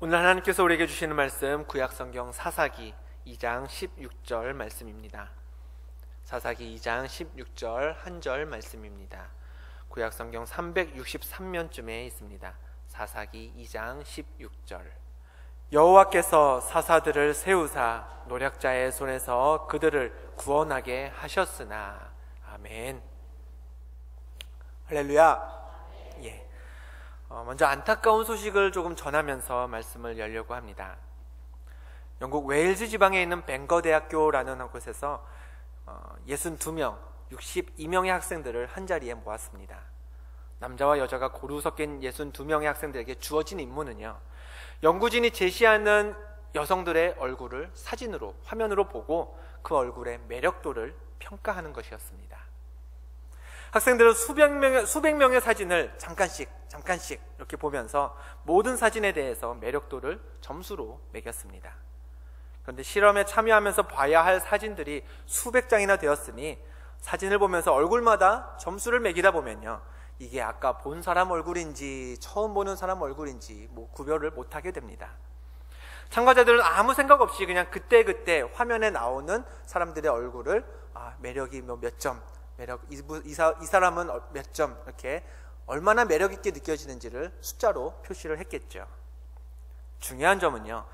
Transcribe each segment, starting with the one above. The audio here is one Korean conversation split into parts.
오늘 하나님께서 우리에게 주시는 말씀 구약성경 사사기 2장 16절 말씀입니다. 사사기 2장 16절 한 절 말씀입니다. 구약성경 363면쯤에 있습니다. 사사기 2장 16절. 여호와께서 사사들을 세우사 노략자의 손에서 그들을 구원하게 하셨으나. 아멘. 할렐루야. 예. 먼저 안타까운 소식을 조금 전하면서 말씀을 열려고 합니다. 영국 웨일즈 지방에 있는 뱅거 대학교라는 곳에서 62명, 62명의 학생들을 한자리에 모았습니다. 남자와 여자가 고루 섞인 62명의 학생들에게 주어진 임무는요, 연구진이 제시하는 여성들의 얼굴을 사진으로, 화면으로 보고 그 얼굴의 매력도를 평가하는 것이었습니다. 학생들은 수백 명의 사진을 잠깐씩 이렇게 보면서 모든 사진에 대해서 매력도를 점수로 매겼습니다. 그런데 실험에 참여하면서 봐야 할 사진들이 수백 장이나 되었으니 사진을 보면서 얼굴마다 점수를 매기다 보면요, 이게 아까 본 사람 얼굴인지 처음 보는 사람 얼굴인지 구별을 못하게 됩니다. 참가자들은 아무 생각 없이 그냥 그때 화면에 나오는 사람들의 얼굴을 매력이 몇 점, 이 사람은 몇 점, 이렇게 얼마나 매력 있게 느껴지는지를 숫자로 표시를 했겠죠. 중요한 점은요,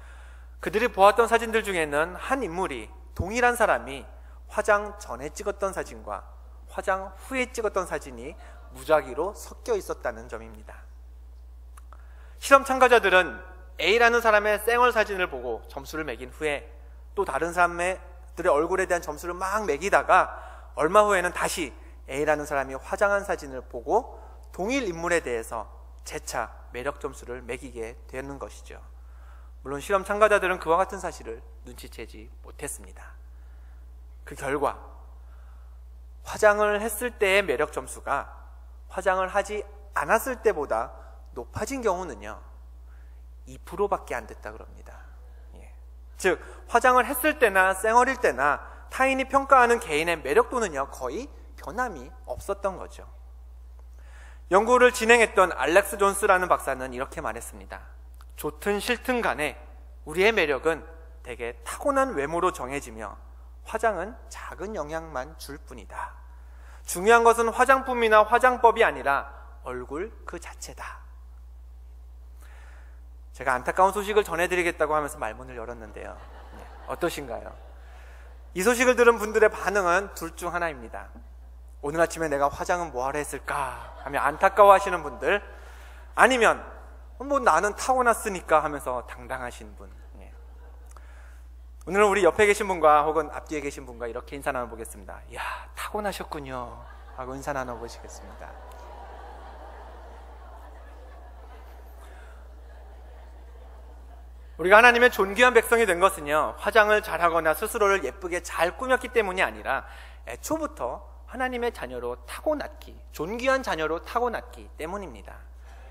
그들이 보았던 사진들 중에는 한 인물이, 동일한 사람이 화장 전에 찍었던 사진과 화장 후에 찍었던 사진이 무작위로 섞여 있었다는 점입니다. 실험 참가자들은 A라는 사람의 쌩얼 사진을 보고 점수를 매긴 후에 또 다른 사람들의 얼굴에 대한 점수를 막 매기다가 얼마 후에는 다시 A라는 사람이 화장한 사진을 보고 동일 인물에 대해서 재차 매력 점수를 매기게 되는 것이죠. 물론 실험 참가자들은 그와 같은 사실을 눈치채지 못했습니다. 그 결과 화장을 했을 때의 매력 점수가 화장을 하지 않았을 때보다 높아진 경우는요, 2%밖에 안 됐다 그럽니다. 즉 화장을 했을 때나 쌩얼일 때나 타인이 평가하는 개인의 매력도는요, 거의 변함이 없었던 거죠. 연구를 진행했던 알렉스 존스라는 박사는 이렇게 말했습니다. 좋든 싫든 간에 우리의 매력은 대개 타고난 외모로 정해지며 화장은 작은 영향만 줄 뿐이다. 중요한 것은 화장품이나 화장법이 아니라 얼굴 그 자체다. 제가 안타까운 소식을 전해드리겠다고 하면서 말문을 열었는데요, 어떠신가요? 이 소식을 들은 분들의 반응은 둘 중 하나입니다. 오늘 아침에 내가 화장은 뭐하러 했을까 하며 안타까워하시는 분들, 아니면 나는 타고났으니까 하면서 당당하신 분. 오늘은 우리 옆에 계신 분과 혹은 앞뒤에 계신 분과 이렇게 인사 나눠보겠습니다. 이야, 타고나셨군요 하고 인사 나눠보시겠습니다. 우리가 하나님의 존귀한 백성이 된 것은요, 화장을 잘하거나 스스로를 예쁘게 잘 꾸몄기 때문이 아니라 애초부터 하나님의 자녀로 타고났기, 존귀한 자녀로 타고났기 때문입니다.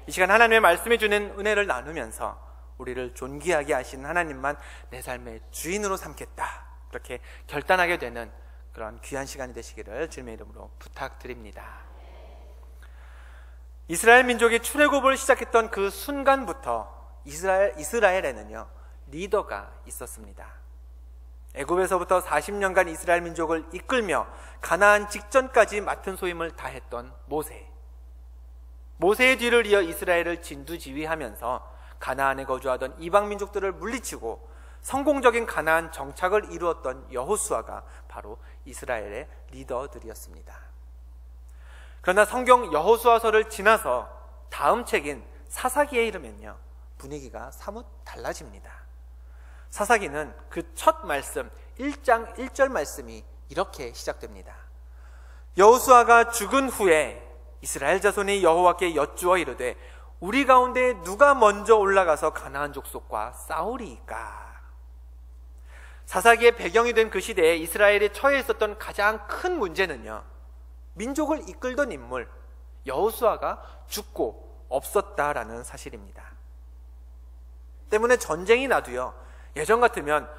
이 시간 하나님의 말씀이 주는 은혜를 나누면서 우리를 존귀하게 하신 하나님만 내 삶의 주인으로 삼겠다, 그렇게 결단하게 되는 그런 귀한 시간이 되시기를 주님의 이름으로 부탁드립니다. 이스라엘 민족이 출애굽을 시작했던 그 순간부터 이스라엘에는요, 리더가 있었습니다. 애굽에서부터 40년간 이스라엘 민족을 이끌며 가나안 직전까지 맡은 소임을 다했던 모세의 뒤를 이어 이스라엘을 진두지휘하면서 가나안에 거주하던 이방 민족들을 물리치고 성공적인 가나안 정착을 이루었던 여호수아가 바로 이스라엘의 리더들이었습니다. 그러나 성경 여호수아서를 지나서 다음 책인 사사기에 이르면요, 분위기가 사뭇 달라집니다. 사사기는 그 첫 말씀 1장 1절 말씀이 이렇게 시작됩니다. 여호수아가 죽은 후에 이스라엘 자손이 여호와께 여쭈어 이르되 우리 가운데 누가 먼저 올라가서 가나안 족속과 싸우리이까. 사사기의 배경이 된 그 시대에 이스라엘이 처해 있었던 가장 큰 문제는요, 민족을 이끌던 인물 여호수아가 죽고 없었다라는 사실입니다. 때문에 전쟁이 나도요, 예전 같으면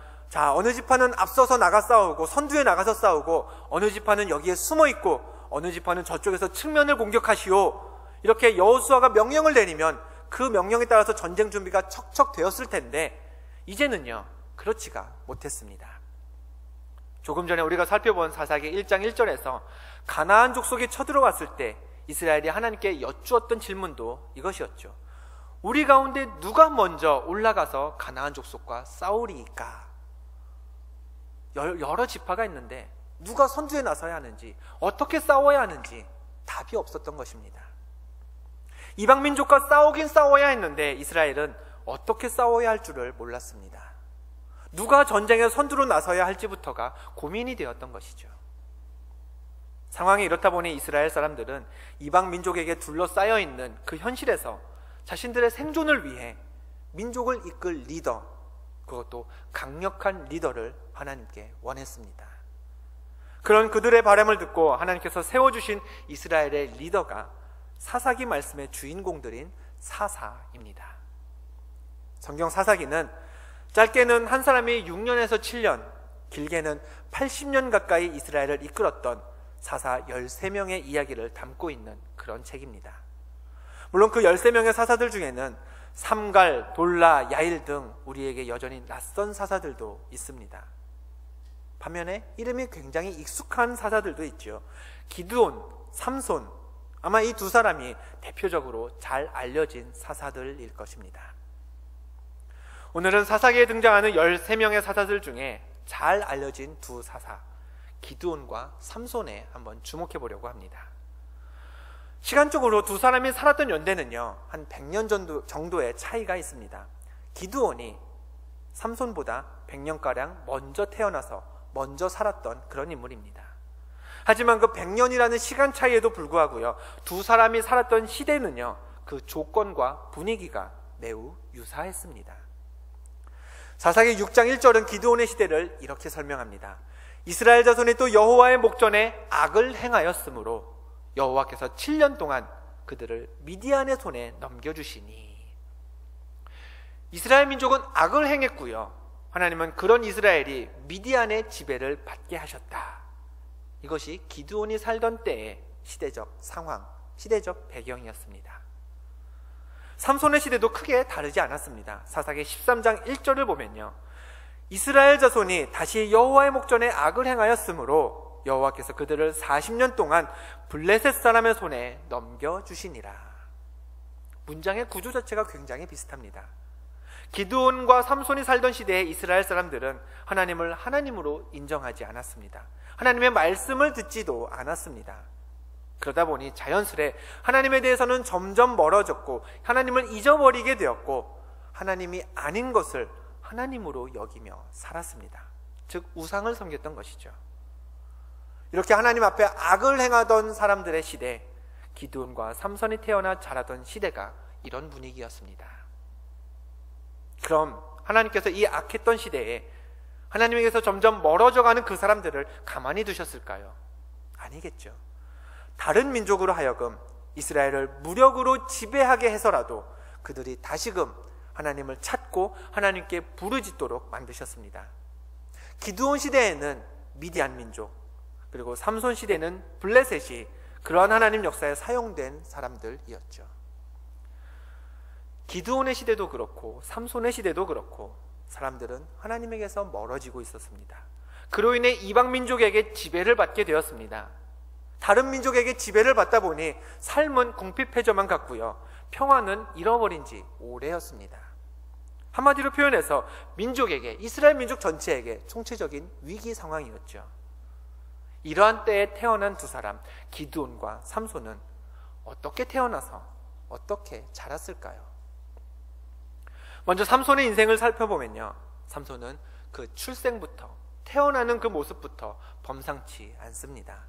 어느 지파는 앞서서 나가 싸우고 선두에 나가서 싸우고 어느 지파는 여기에 숨어 있고 어느 지파는 저쪽에서 측면을 공격하시오, 이렇게 여호수아가 명령을 내리면 그 명령에 따라서 전쟁 준비가 척척 되었을 텐데 이제는요 그렇지가 못했습니다. 조금 전에 우리가 살펴본 사사기 1장 1절에서 가나안 족속이 쳐들어왔을 때 이스라엘이 하나님께 여쭈었던 질문도 이것이었죠. 우리 가운데 누가 먼저 올라가서 가나안 족속과 싸우리이까? 여러 지파가 있는데 누가 선두에 나서야 하는지, 어떻게 싸워야 하는지 답이 없었던 것입니다. 이방 민족과 싸우긴 싸워야 했는데 이스라엘은 어떻게 싸워야 할 줄을 몰랐습니다. 누가 전쟁의 선두로 나서야 할지부터가 고민이 되었던 것이죠. 상황이 이렇다 보니 이스라엘 사람들은 이방 민족에게 둘러싸여 있는 그 현실에서 자신들의 생존을 위해 민족을 이끌 리더, 그것도 강력한 리더를 하나님께 원했습니다. 그런 그들의 바람을 듣고 하나님께서 세워주신 이스라엘의 리더가 사사기 말씀의 주인공들인 사사입니다. 성경 사사기는 짧게는 한 사람이 6년에서 7년, 길게는 80년 가까이 이스라엘을 이끌었던 사사 13명의 이야기를 담고 있는 그런 책입니다. 물론 그 13명의 사사들 중에는 삼갈, 돌라, 야일 등 우리에게 여전히 낯선 사사들도 있습니다. 반면에 이름이 굉장히 익숙한 사사들도 있죠. 기드온, 삼손, 아마 이 두 사람이 대표적으로 잘 알려진 사사들일 것입니다. 오늘은 사사기에 등장하는 13명의 사사들 중에 잘 알려진 두 사사, 기드온과 삼손에 한번 주목해 보려고 합니다. 시간적으로 두 사람이 살았던 연대는요 한 100년 정도의 차이가 있습니다. 기드온이 삼손보다 100년가량 먼저 태어나서 먼저 살았던 그런 인물입니다. 하지만 그 100년이라는 시간 차이에도 불구하고요 두 사람이 살았던 시대는요 그 조건과 분위기가 매우 유사했습니다. 사사기 6장 1절은 기드온의 시대를 이렇게 설명합니다. 이스라엘 자손이 또 여호와의 목전에 악을 행하였으므로 여호와께서 7년 동안 그들을 미디안의 손에 넘겨주시니. 이스라엘 민족은 악을 행했고요 하나님은 그런 이스라엘이 미디안의 지배를 받게 하셨다. 이것이 기드온이 살던 때의 시대적 상황, 시대적 배경이었습니다. 삼손의 시대도 크게 다르지 않았습니다. 사사기 13장 1절을 보면요 이스라엘 자손이 다시 여호와의 목전에 악을 행하였으므로 여호와께서 그들을 40년 동안 블레셋 사람의 손에 넘겨주시니라. 문장의 구조 자체가 굉장히 비슷합니다. 기드온과 삼손이 살던 시대의 이스라엘 사람들은 하나님을 하나님으로 인정하지 않았습니다. 하나님의 말씀을 듣지도 않았습니다. 그러다 보니 자연스레 하나님에 대해서는 점점 멀어졌고 하나님을 잊어버리게 되었고 하나님이 아닌 것을 하나님으로 여기며 살았습니다. 즉 우상을 섬겼던 것이죠. 이렇게 하나님 앞에 악을 행하던 사람들의 시대, 기드온과 삼손이 태어나 자라던 시대가 이런 분위기였습니다. 그럼 하나님께서 이 악했던 시대에 하나님에게서 점점 멀어져가는 그 사람들을 가만히 두셨을까요? 아니겠죠. 다른 민족으로 하여금 이스라엘을 무력으로 지배하게 해서라도 그들이 다시금 하나님을 찾고 하나님께 부르짖도록 만드셨습니다. 기드온 시대에는 미디안 민족, 그리고 삼손 시대는 블레셋이 그러한 하나님 역사에 사용된 사람들이었죠. 기드온의 시대도 그렇고 삼손의 시대도 그렇고 사람들은 하나님에게서 멀어지고 있었습니다. 그로 인해 이방 민족에게 지배를 받게 되었습니다. 다른 민족에게 지배를 받다 보니 삶은 궁핍해져만 갔고요 평화는 잃어버린 지 오래였습니다. 한마디로 표현해서 민족에게, 이스라엘 민족 전체에게 총체적인 위기 상황이었죠. 이러한 때에 태어난 두 사람, 기드온과 삼손은 어떻게 태어나서 어떻게 자랐을까요? 먼저 삼손의 인생을 살펴보면요 삼손은 그 출생부터, 태어나는 그 모습부터 범상치 않습니다.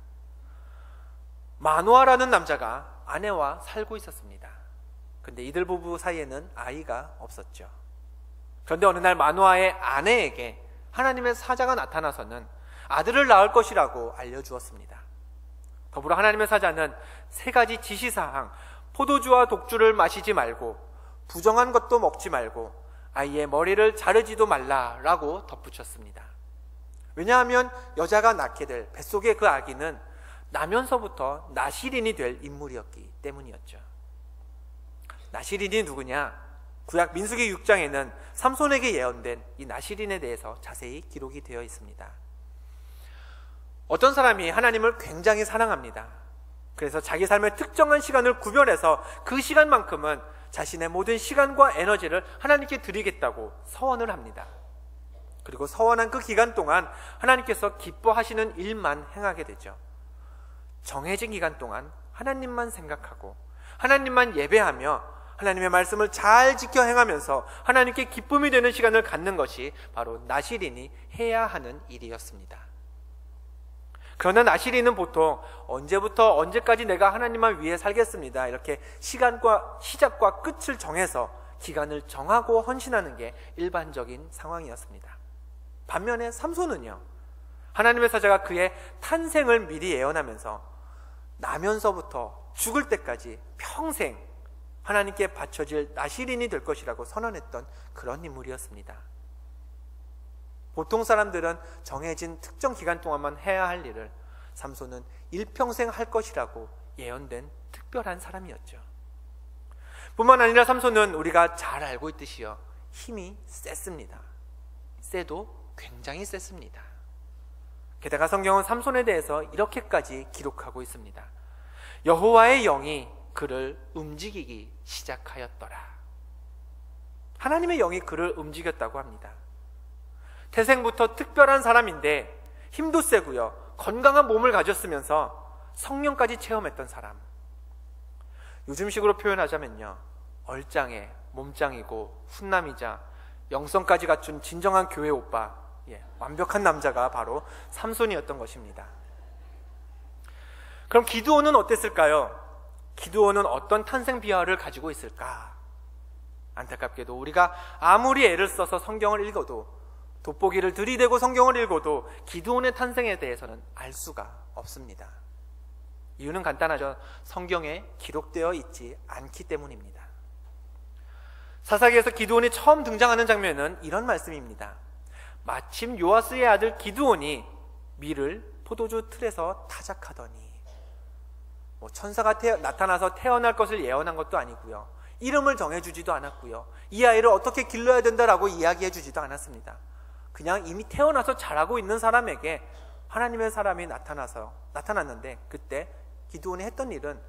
마노아라는 남자가 아내와 살고 있었습니다. 근데 이들 부부 사이에는 아이가 없었죠. 그런데 어느 날 마노아의 아내에게 하나님의 사자가 나타나서는 아들을 낳을 것이라고 알려주었습니다. 더불어 하나님의 사자는 3가지 지시사항, 포도주와 독주를 마시지 말고 부정한 것도 먹지 말고 아이의 머리를 자르지도 말라라고 덧붙였습니다. 왜냐하면 여자가 낳게 될 뱃속의 그 아기는 나면서부터 나실인이 될 인물이었기 때문이었죠. 나실인이 누구냐? 구약 민수기 6장에는 삼손에게 예언된 이 나실인에 대해서 자세히 기록이 되어 있습니다. 어떤 사람이 하나님을 굉장히 사랑합니다. 그래서 자기 삶의 특정한 시간을 구별해서 그 시간만큼은 자신의 모든 시간과 에너지를 하나님께 드리겠다고 서원을 합니다. 그리고 서원한 그 기간 동안 하나님께서 기뻐하시는 일만 행하게 되죠. 정해진 기간 동안 하나님만 생각하고 하나님만 예배하며 하나님의 말씀을 잘 지켜 행하면서 하나님께 기쁨이 되는 시간을 갖는 것이 바로 나실인이 해야 하는 일이었습니다. 그러나 나실인은 보통 언제부터 언제까지 내가 하나님만 위해 살겠습니다, 이렇게 시간과 시작과 끝을 정해서 기간을 정하고 헌신하는 게 일반적인 상황이었습니다. 반면에 삼손은요, 하나님의 사자가 그의 탄생을 미리 예언하면서 나면서부터 죽을 때까지 평생 하나님께 바쳐질 나실인이 될 것이라고 선언했던 그런 인물이었습니다. 보통 사람들은 정해진 특정 기간 동안만 해야 할 일을 삼손은 일평생 할 것이라고 예언된 특별한 사람이었죠. 뿐만 아니라 삼손은 우리가 잘 알고 있듯이요, 힘이 셌습니다. 세도 굉장히 셌습니다. 게다가 성경은 삼손에 대해서 이렇게까지 기록하고 있습니다. 여호와의 영이 그를 움직이기 시작하였더라. 하나님의 영이 그를 움직였다고 합니다. 태생부터 특별한 사람인데 힘도 세고요, 건강한 몸을 가졌으면서 성령까지 체험했던 사람. 요즘식으로 표현하자면요, 얼짱에 몸짱이고 훈남이자 영성까지 갖춘 진정한 교회 오빠, 완벽한 남자가 바로 삼손이었던 것입니다. 그럼 기드온은 어땠을까요? 기드온은 어떤 탄생 비화를 가지고 있을까? 안타깝게도 우리가 아무리 애를 써서 성경을 읽어도, 돋보기를 들이대고 성경을 읽어도 기드온의 탄생에 대해서는 알 수가 없습니다. 이유는 간단하죠. 성경에 기록되어 있지 않기 때문입니다. 사사기에서 기드온이 처음 등장하는 장면은 이런 말씀입니다. 마침 요아스의 아들 기드온이 밀을 포도주 틀에서 타작하더니, 천사가 나타나서 태어날 것을 예언한 것도 아니고요, 이름을 정해주지도 않았고요, 이 아이를 어떻게 길러야 된다라고 이야기해주지도 않았습니다. 그냥 이미 태어나서 자라고 있는 사람에게 하나님의 사람이 나타났는데, 그때 기드온이 했던 일은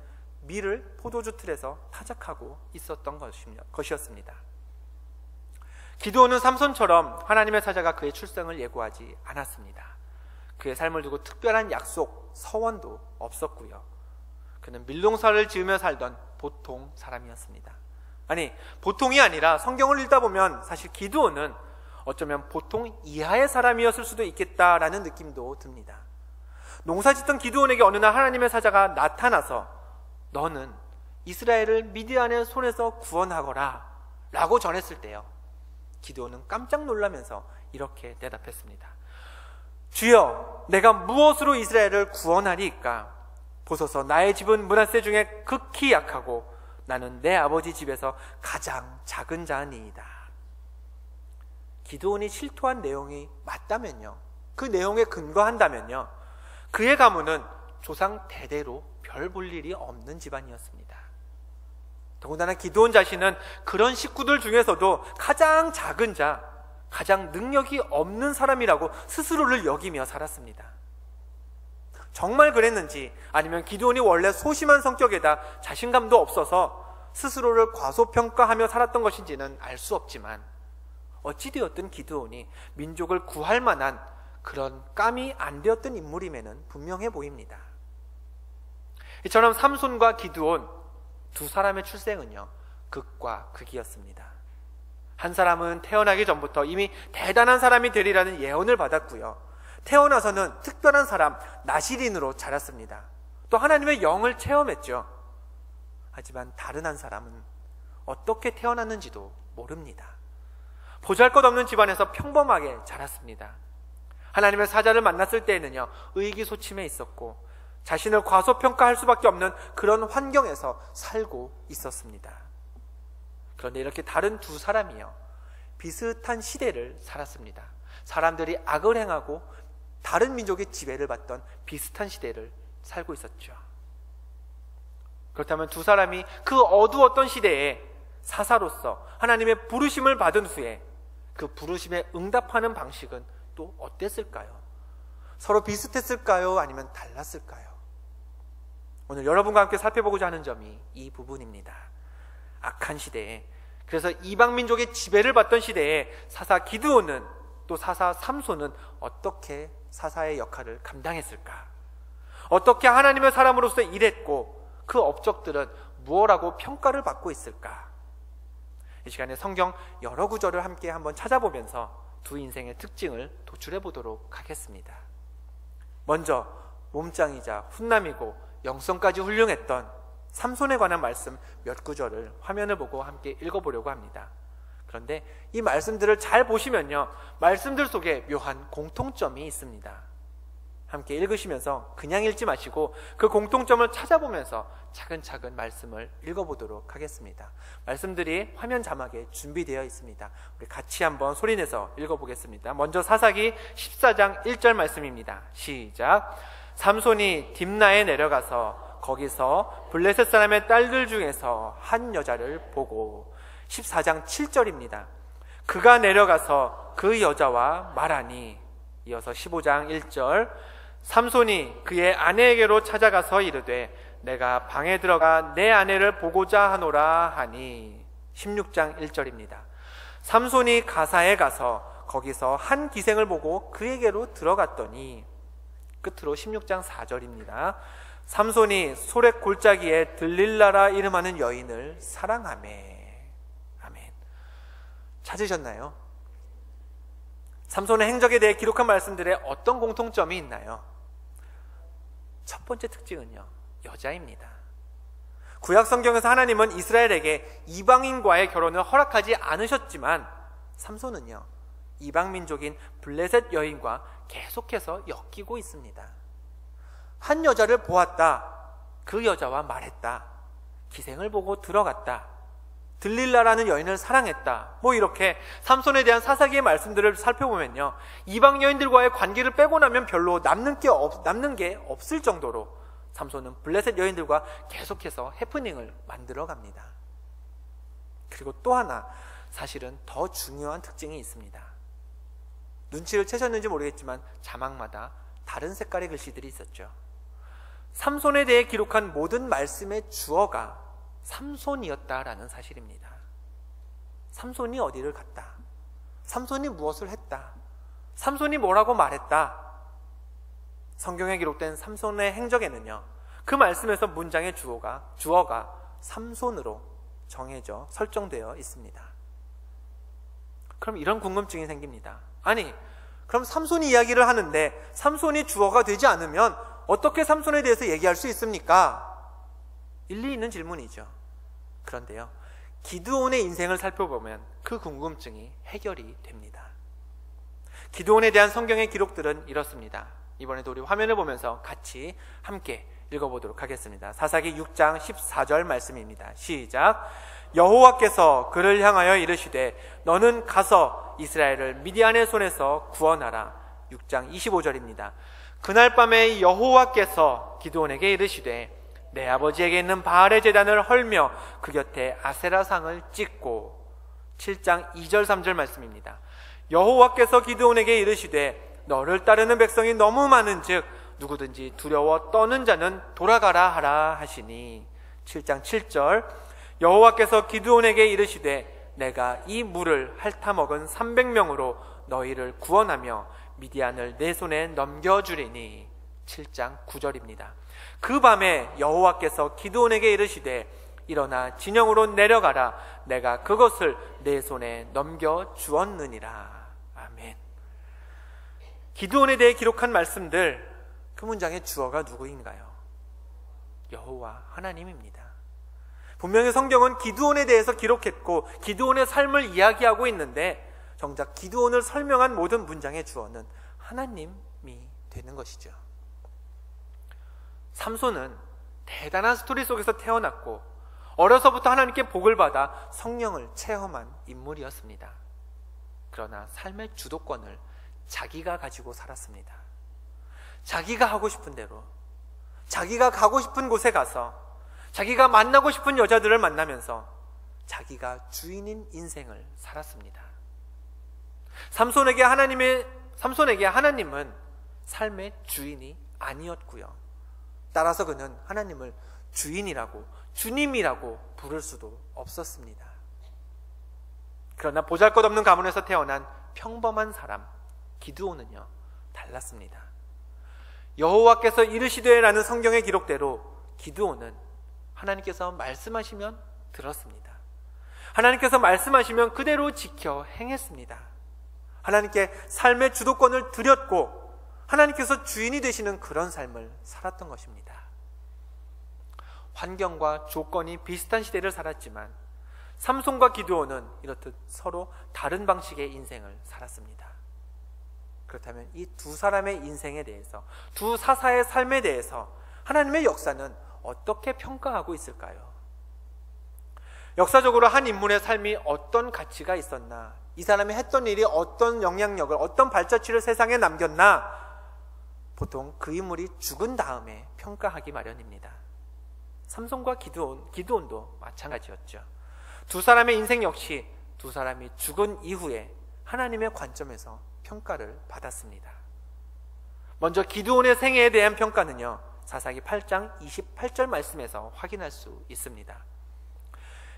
밀을 포도주 틀에서 타작하고 있었던 것이었습니다. 기드온은 삼손처럼 하나님의 사자가 그의 출생을 예고하지 않았습니다. 그의 삶을 두고 특별한 약속, 서원도 없었고요, 그는 밀농사를 지으며 살던 보통 사람이었습니다. 아니, 보통이 아니라 성경을 읽다 보면 사실 기드온은 어쩌면 보통 이하의 사람이었을 수도 있겠다라는 느낌도 듭니다. 농사짓던 기드온에게 어느 날 하나님의 사자가 나타나서 너는 이스라엘을 미디안의 손에서 구원하거라 라고 전했을 때요, 기드온은 깜짝 놀라면서 이렇게 대답했습니다. 주여, 내가 무엇으로 이스라엘을 구원하리이까? 보소서, 나의 집은 므낫세 중에 극히 약하고 나는 내 아버지 집에서 가장 작은 자니이다. 기드온이 실토한 내용이 맞다면요, 그 내용에 근거한다면요, 그의 가문은 조상 대대로 별 볼 일이 없는 집안이었습니다. 더군다나 기드온 자신은 그런 식구들 중에서도 가장 작은 자, 가장 능력이 없는 사람이라고 스스로를 여기며 살았습니다. 정말 그랬는지, 아니면 기드온이 원래 소심한 성격에다 자신감도 없어서 스스로를 과소평가하며 살았던 것인지는 알 수 없지만, 어찌되었든 기드온이 민족을 구할 만한 그런 깜이 안 되었던 인물임에는 분명해 보입니다. 이처럼 삼손과 기드온 두 사람의 출생은요, 극과 극이었습니다. 한 사람은 태어나기 전부터 이미 대단한 사람이 되리라는 예언을 받았고요, 태어나서는 특별한 사람 나실인으로 자랐습니다. 또 하나님의 영을 체험했죠. 하지만 다른 한 사람은 어떻게 태어났는지도 모릅니다. 보잘것없는 집안에서 평범하게 자랐습니다. 하나님의 사자를 만났을 때에는요, 의기소침해 있었고 자신을 과소평가할 수밖에 없는 그런 환경에서 살고 있었습니다. 그런데 이렇게 다른 두 사람이요, 비슷한 시대를 살았습니다. 사람들이 악을 행하고 다른 민족의 지배를 받던 비슷한 시대를 살고 있었죠. 그렇다면 두 사람이 그 어두웠던 시대에 사사로서 하나님의 부르심을 받은 후에 그 부르심에 응답하는 방식은 또 어땠을까요? 서로 비슷했을까요? 아니면 달랐을까요? 오늘 여러분과 함께 살펴보고자 하는 점이 이 부분입니다. 악한 시대에, 그래서 이방 민족의 지배를 받던 시대에 사사 기드온은, 또 사사 삼손은 어떻게 사사의 역할을 감당했을까? 어떻게 하나님의 사람으로서 일했고 그 업적들은 무엇라고 평가를 받고 있을까? 이 시간에 성경 여러 구절을 함께 한번 찾아보면서 두 인생의 특징을 도출해 보도록 하겠습니다. 먼저 몸짱이자 훈남이고 영성까지 훌륭했던 삼손에 관한 말씀 몇 구절을 화면을 보고 함께 읽어보려고 합니다. 그런데 이 말씀들을 잘 보시면요, 말씀들 속에 묘한 공통점이 있습니다. 함께 읽으시면서 그냥 읽지 마시고 그 공통점을 찾아보면서 차근차근 말씀을 읽어보도록 하겠습니다. 말씀들이 화면 자막에 준비되어 있습니다. 우리 같이 한번 소리내서 읽어보겠습니다. 먼저 사사기 14장 1절 말씀입니다. 시작. 삼손이 딥나에 내려가서 거기서 블레셋 사람의 딸들 중에서 한 여자를 보고, 14장 7절입니다. 그가 내려가서 그 여자와 말하니, 이어서 15장 1절, 삼손이 그의 아내에게로 찾아가서 이르되 내가 방에 들어가 내 아내를 보고자 하노라 하니, 16장 1절입니다. 삼손이 가사에 가서 거기서 한 기생을 보고 그에게로 들어갔더니, 끝으로 16장 4절입니다. 삼손이 소렛 골짜기에 들릴라라 이름하는 여인을 사랑하매. 아멘. 찾으셨나요? 삼손의 행적에 대해 기록한 말씀들에 어떤 공통점이 있나요? 첫 번째 특징은요, 여자입니다. 구약 성경에서 하나님은 이스라엘에게 이방인과의 결혼을 허락하지 않으셨지만 삼손은요, 이방 민족인 블레셋 여인과 계속해서 엮이고 있습니다. 한 여자를 보았다, 그 여자와 말했다, 기생을 보고 들어갔다, 들릴라라는 여인을 사랑했다, 이렇게 삼손에 대한 사사기의 말씀들을 살펴보면요, 이방 여인들과의 관계를 빼고 나면 별로 남는 게 없을 정도로 삼손은 블레셋 여인들과 계속해서 해프닝을 만들어 갑니다. 그리고 또 하나 사실은 더 중요한 특징이 있습니다. 눈치를 채셨는지 모르겠지만 자막마다 다른 색깔의 글씨들이 있었죠. 삼손에 대해 기록한 모든 말씀의 주어가 삼손이었다라는 사실입니다. 삼손이 어디를 갔다, 삼손이 무엇을 했다, 삼손이 뭐라고 말했다. 성경에 기록된 삼손의 행적에는요, 그 말씀에서 문장의 주어가 삼손으로 정해져 설정되어 있습니다. 그럼 이런 궁금증이 생깁니다. 아니, 그럼 삼손이 이야기를 하는데 삼손이 주어가 되지 않으면 어떻게 삼손에 대해서 얘기할 수 있습니까? 일리 있는 질문이죠. 그런데요, 기드온의 인생을 살펴보면 그 궁금증이 해결이 됩니다. 기드온에 대한 성경의 기록들은 이렇습니다. 이번에도 우리 화면을 보면서 같이 함께 읽어보도록 하겠습니다. 사사기 6장 14절 말씀입니다. 시작. 여호와께서 그를 향하여 이르시되 너는 가서 이스라엘을 미디안의 손에서 구원하라. 6장 25절입니다. 그날 밤에 여호와께서 기드온에게 이르시되 내 아버지에게 있는 바알의 제단을 헐며 그 곁에 아세라상을 찍고. 7장 2절 3절 말씀입니다. 여호와께서 기드온에게 이르시되 너를 따르는 백성이 너무 많은즉 누구든지 두려워 떠는 자는 돌아가라 하라 하시니. 7장 7절 여호와께서 기드온에게 이르시되 내가 이 물을 핥아먹은 300명으로 너희를 구원하며 미디안을 내 손에 넘겨주리니. 7장 9절입니다. 그 밤에 여호와께서 기드온에게 이르시되 일어나 진영으로 내려가라. 내가 그것을 내 손에 넘겨주었느니라. 아멘. 기드온에 대해 기록한 말씀들, 그 문장의 주어가 누구인가요? 여호와 하나님입니다. 분명히 성경은 기드온에 대해서 기록했고 기드온의 삶을 이야기하고 있는데 정작 기드온을 설명한 모든 문장의 주어는 하나님이 되는 것이죠. 삼손은 대단한 스토리 속에서 태어났고 어려서부터 하나님께 복을 받아 성령을 체험한 인물이었습니다. 그러나 삶의 주도권을 자기가 가지고 살았습니다. 자기가 하고 싶은 대로, 자기가 가고 싶은 곳에 가서 자기가 만나고 싶은 여자들을 만나면서 자기가 주인인 인생을 살았습니다. 삼손에게 하나님은 삶의 주인이 아니었고요. 따라서 그는 하나님을 주인이라고, 주님이라고 부를 수도 없었습니다. 그러나 보잘것없는 가문에서 태어난 평범한 사람 기드온은요, 달랐습니다. 여호와께서 이르시되라는 성경의 기록대로 기드온은 하나님께서 말씀하시면 들었습니다. 하나님께서 말씀하시면 그대로 지켜 행했습니다. 하나님께 삶의 주도권을 드렸고 하나님께서 주인이 되시는 그런 삶을 살았던 것입니다. 환경과 조건이 비슷한 시대를 살았지만 삼손과 기드온은 이렇듯 서로 다른 방식의 인생을 살았습니다. 그렇다면 이 두 사람의 인생에 대해서, 두 사사의 삶에 대해서 하나님의 역사는 어떻게 평가하고 있을까요? 역사적으로 한 인물의 삶이 어떤 가치가 있었나, 이 사람이 했던 일이 어떤 영향력을, 어떤 발자취를 세상에 남겼나, 보통 그 인물이 죽은 다음에 평가하기 마련입니다. 삼손과 기드온도 마찬가지였죠. 두 사람의 인생 역시 두 사람이 죽은 이후에 하나님의 관점에서 평가를 받았습니다. 먼저 기드온의 생애에 대한 평가는요, 사사기 8장 28절 말씀에서 확인할 수 있습니다.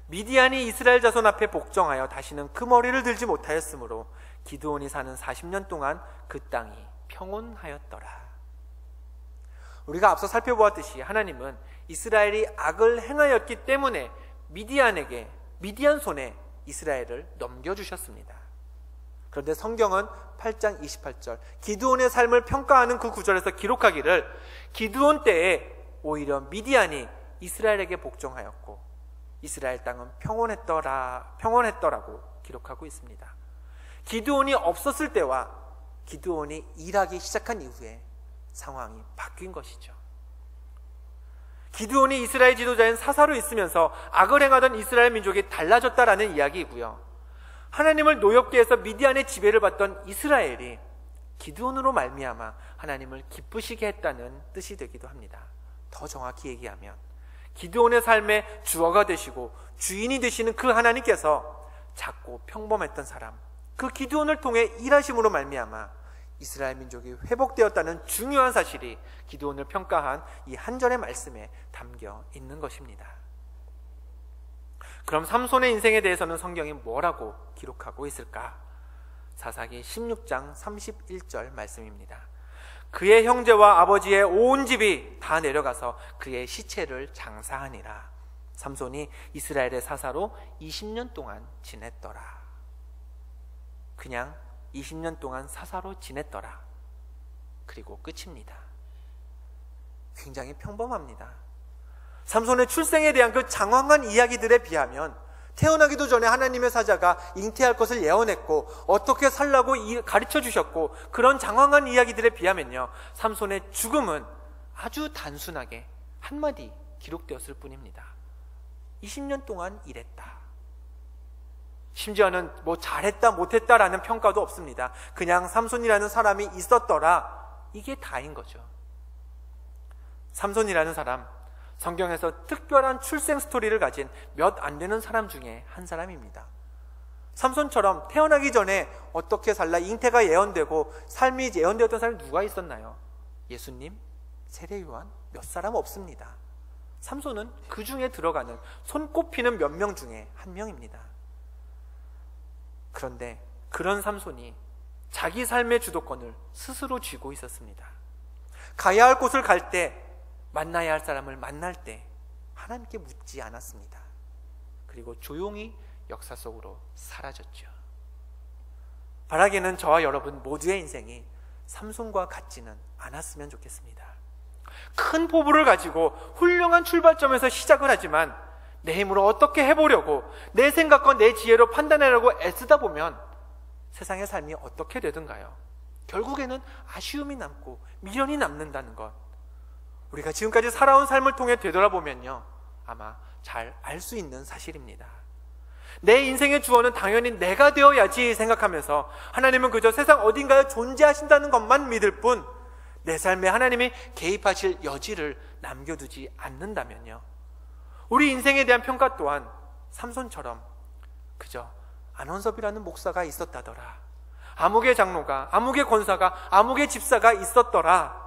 미디안이 이스라엘 자손 앞에 복종하여 다시는 그 머리를 들지 못하였으므로 기드온이 사는 40년 동안 그 땅이 평온하였더라. 우리가 앞서 살펴보았듯이 하나님은 이스라엘이 악을 행하였기 때문에 미디안 손에 이스라엘을 넘겨주셨습니다. 그런데 성경은 8장 28절 기드온의 삶을 평가하는 그 구절에서 기록하기를 기드온 때에 오히려 미디안이 이스라엘에게 복종하였고 이스라엘 땅은 평온했더라고 기록하고 있습니다. 기드온이 없었을 때와 기드온이 일하기 시작한 이후에 상황이 바뀐 것이죠. 기드온이 이스라엘 지도자인 사사로 있으면서 악을 행하던 이스라엘 민족이 달라졌다라는 이야기이고요. 하나님을 노엽게 해서 미디안의 지배를 받던 이스라엘이 기드온으로 말미암아 하나님을 기쁘시게 했다는 뜻이 되기도 합니다. 더 정확히 얘기하면 기드온의 삶의 주어가 되시고 주인이 되시는 그 하나님께서 작고 평범했던 사람, 그 기드온을 통해 일하심으로 말미암아 이스라엘 민족이 회복되었다는 중요한 사실이 기드온을 평가한 이 한 절의 말씀에 담겨 있는 것입니다. 그럼 삼손의 인생에 대해서는 성경이 뭐라고 기록하고 있을까? 사사기 16장 31절 말씀입니다. 그의 형제와 아버지의 온 집이 다 내려가서 그의 시체를 장사하니라. 삼손이 이스라엘의 사사로 20년 동안 지냈더라. 그냥 20년 동안 사사로 지냈더라. 그리고 끝입니다. 굉장히 평범합니다. 삼손의 출생에 대한 그 장황한 이야기들에 비하면 태어나기도 전에 하나님의 사자가 잉태할 것을 예언했고 어떻게 살라고 가르쳐 주셨고 그런 장황한 이야기들에 비하면요, 삼손의 죽음은 아주 단순하게 한마디 기록되었을 뿐입니다. 20년 동안 일했다. 심지어는 뭐 잘했다 못했다라는 평가도 없습니다. 그냥 삼손이라는 사람이 있었더라, 이게 다인 거죠. 삼손이라는 사람, 성경에서 특별한 출생 스토리를 가진 몇 안 되는 사람 중에 한 사람입니다. 삼손처럼 태어나기 전에 어떻게 살라 잉태가 예언되고 삶이 예언되었던 사람이 누가 있었나요? 예수님, 세례요한, 몇 사람 없습니다. 삼손은 그 중에 들어가는 손꼽히는 몇 명 중에 한 명입니다. 그런데 그런 삼손이 자기 삶의 주도권을 스스로 쥐고 있었습니다. 가야 할 곳을 갈 때, 만나야 할 사람을 만날 때 하나님께 묻지 않았습니다. 그리고 조용히 역사 속으로 사라졌죠. 바라기는 저와 여러분 모두의 인생이 삼손과 같지는 않았으면 좋겠습니다. 큰 포부를 가지고 훌륭한 출발점에서 시작을 하지만 내 힘으로 어떻게 해보려고 내 생각과 내 지혜로 판단하려고 애쓰다 보면 세상의 삶이 어떻게 되든가요, 결국에는 아쉬움이 남고 미련이 남는다는 것, 우리가 지금까지 살아온 삶을 통해 되돌아보면요, 아마 잘 알 수 있는 사실입니다. 내 인생의 주어는 당연히 내가 되어야지 생각하면서 하나님은 그저 세상 어딘가에 존재하신다는 것만 믿을 뿐 내 삶에 하나님이 개입하실 여지를 남겨두지 않는다면요, 우리 인생에 대한 평가 또한 삼손처럼 그저 안원섭이라는 목사가 있었다더라, 아무개 장로가, 아무개 권사가, 아무개 집사가 있었더라,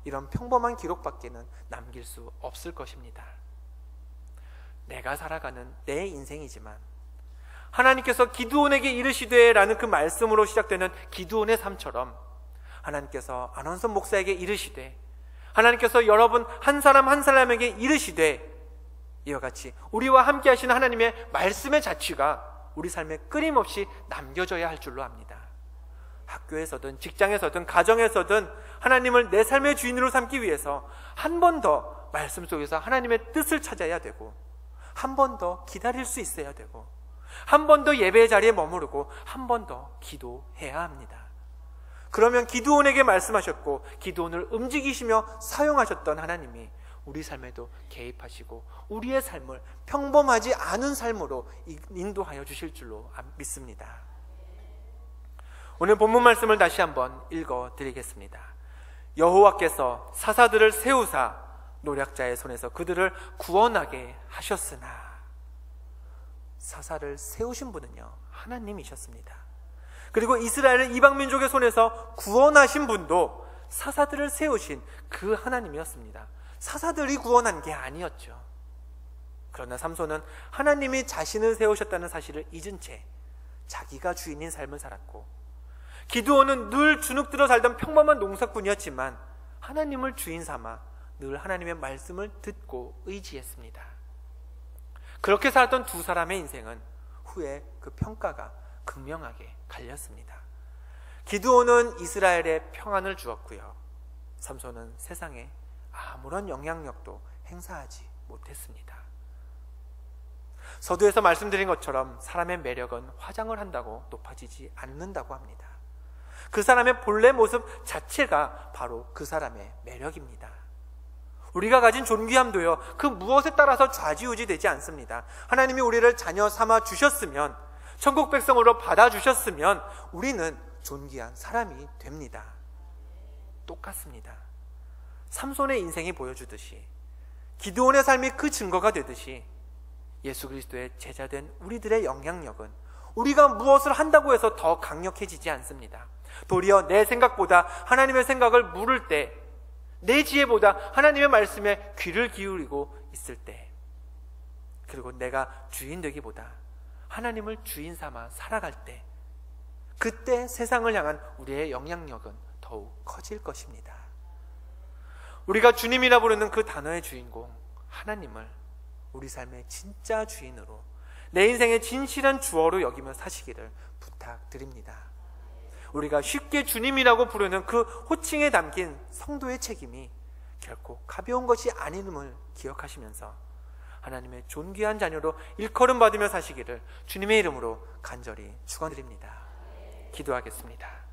이런 평범한 기록밖에는 남길 수 없을 것입니다. 내가 살아가는 내 인생이지만 하나님께서 기드온에게 이르시되 라는 그 말씀으로 시작되는 기드온의 삶처럼 하나님께서 안원섭 목사에게 이르시되, 하나님께서 여러분 한 사람 한 사람에게 이르시되, 이와 같이 우리와 함께 하시는 하나님의 말씀의 자취가 우리 삶에 끊임없이 남겨져야 할 줄로 압니다. 학교에서든 직장에서든 가정에서든 하나님을 내 삶의 주인으로 삼기 위해서 한 번 더 말씀 속에서 하나님의 뜻을 찾아야 되고, 한 번 더 기다릴 수 있어야 되고, 한 번 더 예배의 자리에 머무르고, 한 번 더 기도해야 합니다. 그러면 기드온에게 말씀하셨고 기드온을 움직이시며 사용하셨던 하나님이 우리 삶에도 개입하시고 우리의 삶을 평범하지 않은 삶으로 인도하여 주실 줄로 믿습니다. 오늘 본문 말씀을 다시 한번 읽어드리겠습니다. 여호와께서 사사들을 세우사 노략자의 손에서 그들을 구원하게 하셨으나, 사사를 세우신 분은요 하나님이셨습니다. 그리고 이스라엘을 이방민족의 손에서 구원하신 분도 사사들을 세우신 그 하나님이었습니다. 사사들이 구원한 게 아니었죠. 그러나 삼손은 하나님이 자신을 세우셨다는 사실을 잊은 채 자기가 주인인 삶을 살았고, 기드온은 늘 주눅들어 살던 평범한 농사꾼이었지만 하나님을 주인 삼아 늘 하나님의 말씀을 듣고 의지했습니다. 그렇게 살았던 두 사람의 인생은 후에 그 평가가 극명하게 갈렸습니다. 기드온은 이스라엘에 평안을 주었고요, 삼손은 세상에 아무런 영향력도 행사하지 못했습니다. 서두에서 말씀드린 것처럼 사람의 매력은 화장을 한다고 높아지지 않는다고 합니다. 그 사람의 본래 모습 자체가 바로 그 사람의 매력입니다. 우리가 가진 존귀함도요 그 무엇에 따라서 좌지우지 되지 않습니다. 하나님이 우리를 자녀 삼아 주셨으면, 천국 백성으로 받아주셨으면 우리는 존귀한 사람이 됩니다. 똑같습니다. 삼손의 인생이 보여주듯이, 기드온의 삶이 그 증거가 되듯이, 예수 그리스도의 제자된 우리들의 영향력은 우리가 무엇을 한다고 해서 더 강력해지지 않습니다. 도리어 내 생각보다 하나님의 생각을 물을 때, 내 지혜보다 하나님의 말씀에 귀를 기울이고 있을 때, 그리고 내가 주인 되기보다 하나님을 주인 삼아 살아갈 때, 그때 세상을 향한 우리의 영향력은 더욱 커질 것입니다. 우리가 주님이라 부르는 그 단어의 주인공 하나님을 우리 삶의 진짜 주인으로, 내 인생의 진실한 주어로 여기며 사시기를 부탁드립니다. 우리가 쉽게 주님이라고 부르는 그 호칭에 담긴 성도의 책임이 결코 가벼운 것이 아님을 기억하시면서 하나님의 존귀한 자녀로 일컬음 받으며 사시기를 주님의 이름으로 간절히 축원드립니다. 기도하겠습니다.